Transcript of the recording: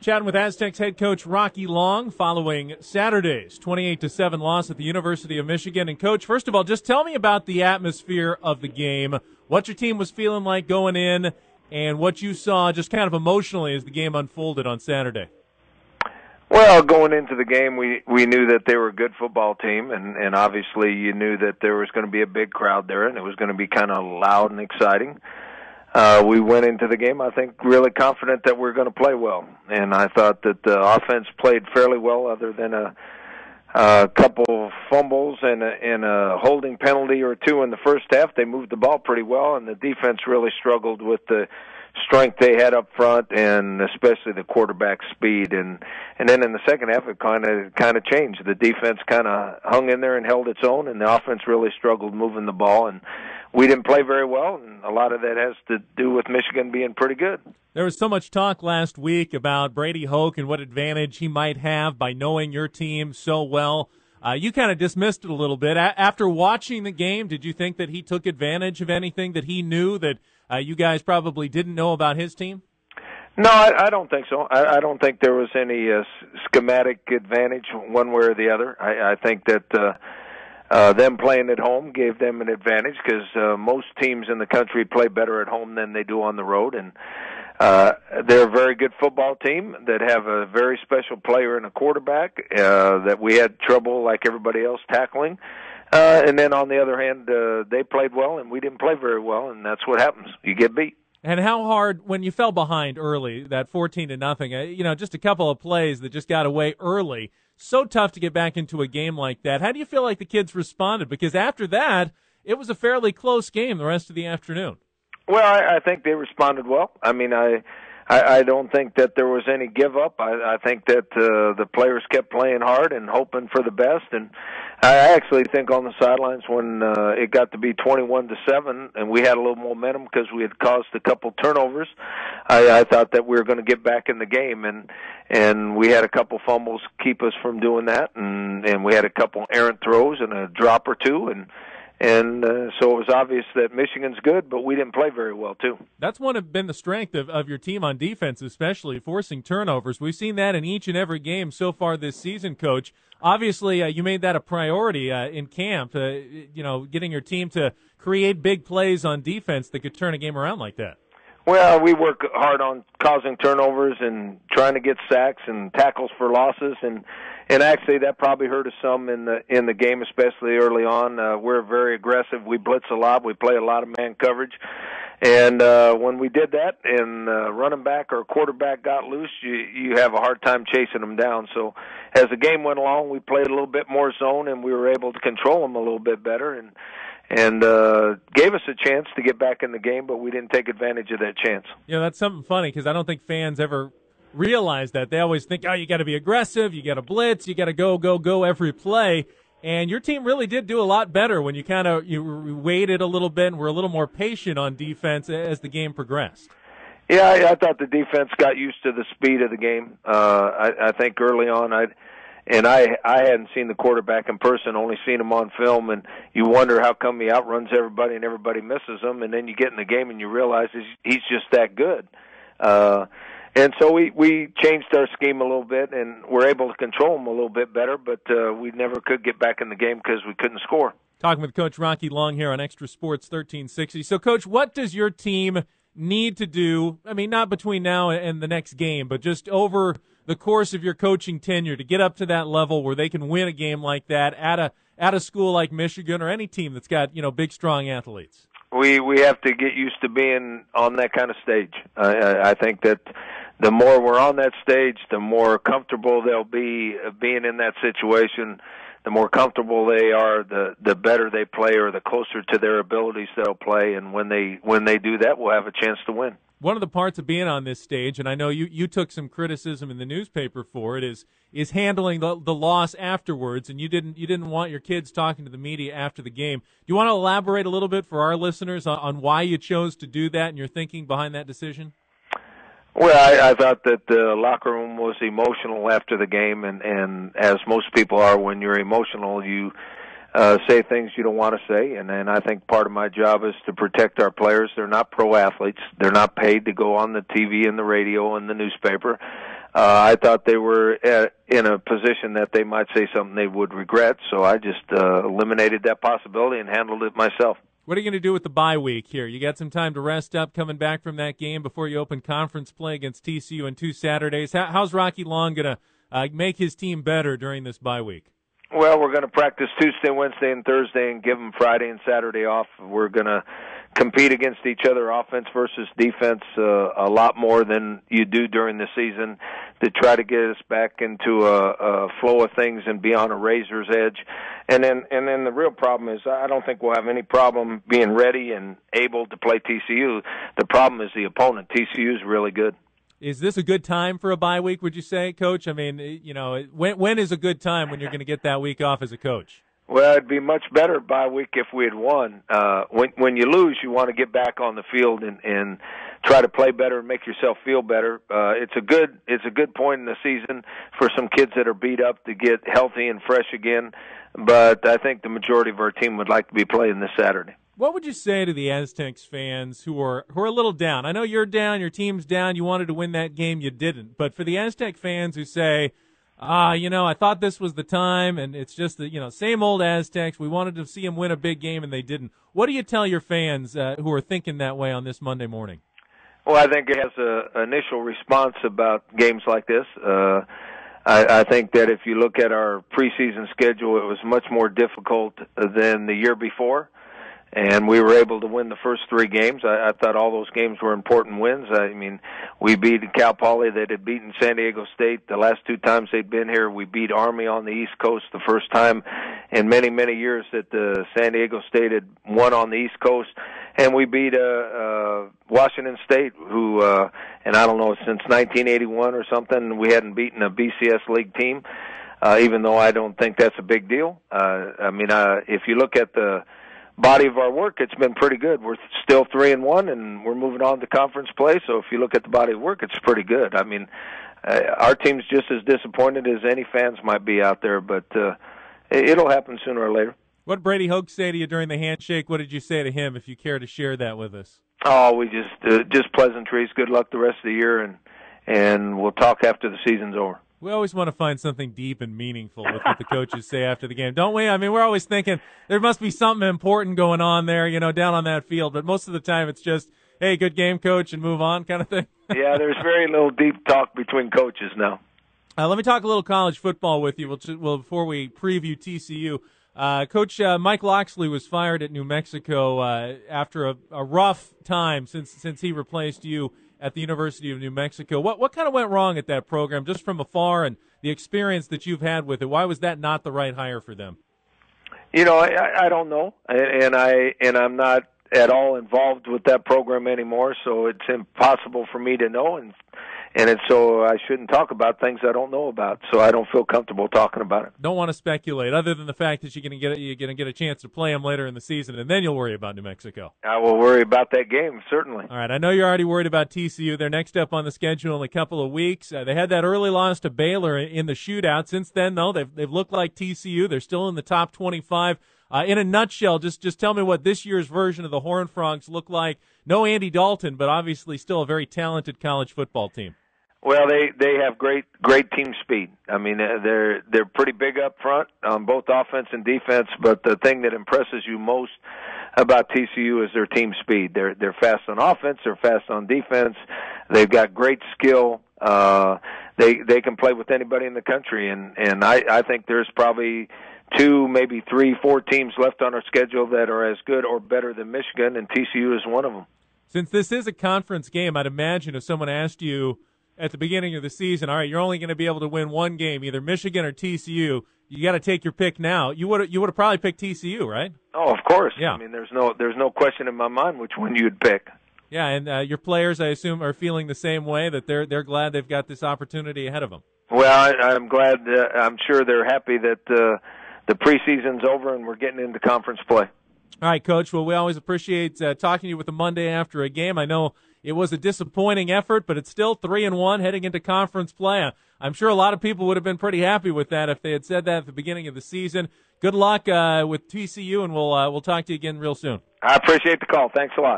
Chatting with Aztecs head coach Rocky Long following Saturday's 28-7 loss at the University of Michigan. And, Coach, first of all, just tell me about the atmosphere of the game, what your team was feeling like going in, and what you saw just kind of emotionally as the game unfolded on Saturday. Well, going into the game, we knew that they were a good football team, and obviously you knew that there was going to be a big crowd there, and it was going to be kind of loud and exciting. We went into the game, I think, really confident that we're going to play well. And I thought that the offense played fairly well other than a couple fumbles and a holding penalty or two in the first half. They moved the ball pretty well, and the defense really struggled with the strength they had up front and especially the quarterback speed. And then in the second half, it kind of changed. The defense kind of hung in there and held its own, and the offense really struggled moving the ball. And we didn't play very well, and a lot of that has to do with Michigan being pretty good. There was so much talk last week about Brady Hoke and what advantage he might have by knowing your team so well. You kind of dismissed it a little bit. After watching the game, did you think that he took advantage of anything that he knew that you guys probably didn't know about his team? No, I don't think so. I don't think there was any schematic advantage one way or the other. I think that them playing at home gave them an advantage because most teams in the country play better at home than they do on the road. And they're a very good football team that have a very special player and a quarterback that we had trouble, like everybody else, tackling. And then on the other hand, they played well and we didn't play very well, and that's what happens. You get beat. And how hard, when you fell behind early, that 14-0, just a couple of plays that just got away early, so tough to get back into a game like that. How do you feel like the kids responded? Because after that, it was a fairly close game the rest of the afternoon. Well, I think they responded well. I mean, I don't think that there was any give up. I think that the players kept playing hard and hoping for the best. And I actually think on the sidelines when it got to be 21-7 and we had a little momentum because we had caused a couple turnovers, I thought that we were going to get back in the game. And we had a couple fumbles keep us from doing that. And we had a couple errant throws and a drop or two. And so it was obvious that Michigan's good, but we didn't play very well, too. That's been the strength of your team on defense, especially forcing turnovers. We've seen that in each and every game so far this season, Coach. Obviously, you made that a priority in camp, getting your team to create big plays on defense that could turn a game around like that. Well, we work hard on causing turnovers and trying to get sacks and tackles for losses, and actually that probably hurt us some in the game, especially early on. We're very aggressive. We blitz a lot. We play a lot of man coverage. And when we did that and running back or quarterback got loose, you have a hard time chasing them down. So as the game went along, we played a little bit more zone, and we were able to control them a little bit better and gave us a chance to get back in the game, but we didn't take advantage of that chance. That's something funny because I don't think fans ever realize that. They always think, you got to be aggressive, you got to blitz, you got to go every play. And your team really did do a lot better when you waited a little bit and were a little more patient on defense as the game progressed. Yeah, I thought the defense got used to the speed of the game. I think early on I hadn't seen the quarterback in person, only seen him on film, and you wonder how come he outruns everybody and everybody misses him, and then you get in the game and you realize he's just that good. And so we changed our scheme a little bit, and we're able to control him a little bit better, but we never could get back in the game because we couldn't score. Talking with Coach Rocky Long here on Extra Sports 1360. So, Coach, what does your team need to do, not between now and the next game, but just over the course of your coaching tenure to get up to that level where they can win a game like that at a school like Michigan or any team that's got, big, strong athletes? We have to get used to being on that kind of stage. I think that the more we're on that stage, the more comfortable they'll be being in that situation. The more comfortable they are, the better they play, or the closer to their abilities they'll play. And when they do that, we'll have a chance to win. One of the parts of being on this stage, and I know you took some criticism in the newspaper for it, is handling the loss afterwards. And you didn't want your kids talking to the media after the game. Do you want to elaborate a little bit for our listeners on why you chose to do that and your thinking behind that decision? Well, I thought that the locker room was emotional after the game, and as most people are when you're emotional, you say things you don't want to say, and I think part of my job is to protect our players. They're not pro athletes. They're not paid to go on the TV and the radio and the newspaper. I thought they were in a position that they might say something they would regret, so I just eliminated that possibility and handled it myself. What are you going to do with the bye week here? You got some time to rest up coming back from that game before you open conference play against TCU in 2 Saturdays. How's Rocky Long going to make his team better during this bye week? Well, we're going to practice Tuesday, Wednesday, and Thursday and give them Friday and Saturday off. We're going to compete against each other, offense versus defense, a lot more than you do during the season to try to get us back into a flow of things and be on a razor's edge. And then the real problem is I don't think we'll have any problem being ready and able to play TCU. The problem is the opponent. TCU is really good. Is this a good time for a bye week, would you say, Coach? I mean, when is a good time when you're going to get that week off as a coach? Well, it'd be much better bye week if we had won. When you lose, you want to get back on the field and try to play better and make yourself feel better. It's a good point in the season for some kids that are beat up to get healthy and fresh again. But I think the majority of our team would like to be playing this Saturday. What would you say to the Aztecs fans who are a little down? I know you're down, your team's down, you wanted to win that game, you didn't. But for the Aztec fans who say, I thought this was the time, and it's just the, same old Aztecs, we wanted to see them win a big game, and they didn't. What do you tell your fans who are thinking that way on this Monday morning? Well, I think it has an initial response about games like this. I think that if you look at our preseason schedule, it was much more difficult than the year before. And we were able to win the first 3 games. I thought all those games were important wins. I mean, we beat Cal Poly that had beaten San Diego State the last 2 times they'd been here. We beat Army on the East Coast the first time in many, many years that San Diego State had won on the East Coast. And we beat Washington State, who, and I don't know, since 1981 or something, we hadn't beaten a BCS League team, even though I don't think that's a big deal. If you look at the body of our work, it's been pretty good. We're still 3-1, and we're moving on to conference play. So if you look at the body of work, it's pretty good. I mean, our team's just as disappointed as any fans might be out there, but it'll happen sooner or later. What did Brady Hoke say to you during the handshake? What did you say to him, if you care to share that with us? Oh, we just pleasantries. Good luck the rest of the year, and we'll talk after the season's over. We always want to find something deep and meaningful with what the coaches say after the game, don't we? I mean, we're always thinking there must be something important going on there, down on that field. But most of the time it's just, hey, good game, coach, and move on kind of thing. Yeah, there's very little deep talk between coaches now. Let me talk a little college football with you before we preview TCU. Coach Mike Loxley was fired at New Mexico after a rough time since he replaced you at the University of New Mexico. What kind of went wrong at that program, just from afar, and the experience that you've had with it? Why was that not the right hire for them? I don't know, and I'm not at all involved with that program anymore, so it's impossible for me to know, and so I shouldn't talk about things I don't know about, so I don't feel comfortable talking about it. Don't want to speculate, other than the fact that you're going to get a chance to play them later in the season, and then you'll worry about New Mexico. I will worry about that game, certainly. All right, I know you're already worried about TCU. They're next up on the schedule in a couple of weeks. They had that early loss to Baylor in the shootout. Since then, though, they've looked like TCU. They're still in the top 25. In a nutshell, just tell me what this year's version of the Horned Frogs look like. No Andy Dalton, but obviously still a very talented college football team. Well, they have great team speed. I mean, they're pretty big up front on both offense and defense. But the thing that impresses you most about TCU is their team speed. They're fast on offense. They're fast on defense. They've got great skill. They can play with anybody in the country. And I think there's probably 2, maybe 3, 4 teams left on our schedule that are as good or better than Michigan, and TCU is one of them. Since this is a conference game, I'd imagine if someone asked you at the beginning of the season, all right, you're only going to be able to win one game, either Michigan or TCU, you got to take your pick now. You would have probably picked TCU, right? Oh, of course. Yeah. I mean, there's no question in my mind which one you'd pick. Yeah, and your players, I assume, are feeling the same way, that they're glad they've got this opportunity ahead of them. Well, I'm glad. I'm sure they're happy that the preseason's over and we're getting into conference play. All right, Coach. Well, we always appreciate talking to you with the Monday after a game. I know it was a disappointing effort, but it's still 3-1 heading into conference play. I'm sure a lot of people would have been pretty happy with that if they had said that at the beginning of the season. Good luck with TCU, and we'll talk to you again real soon. I appreciate the call. Thanks a lot.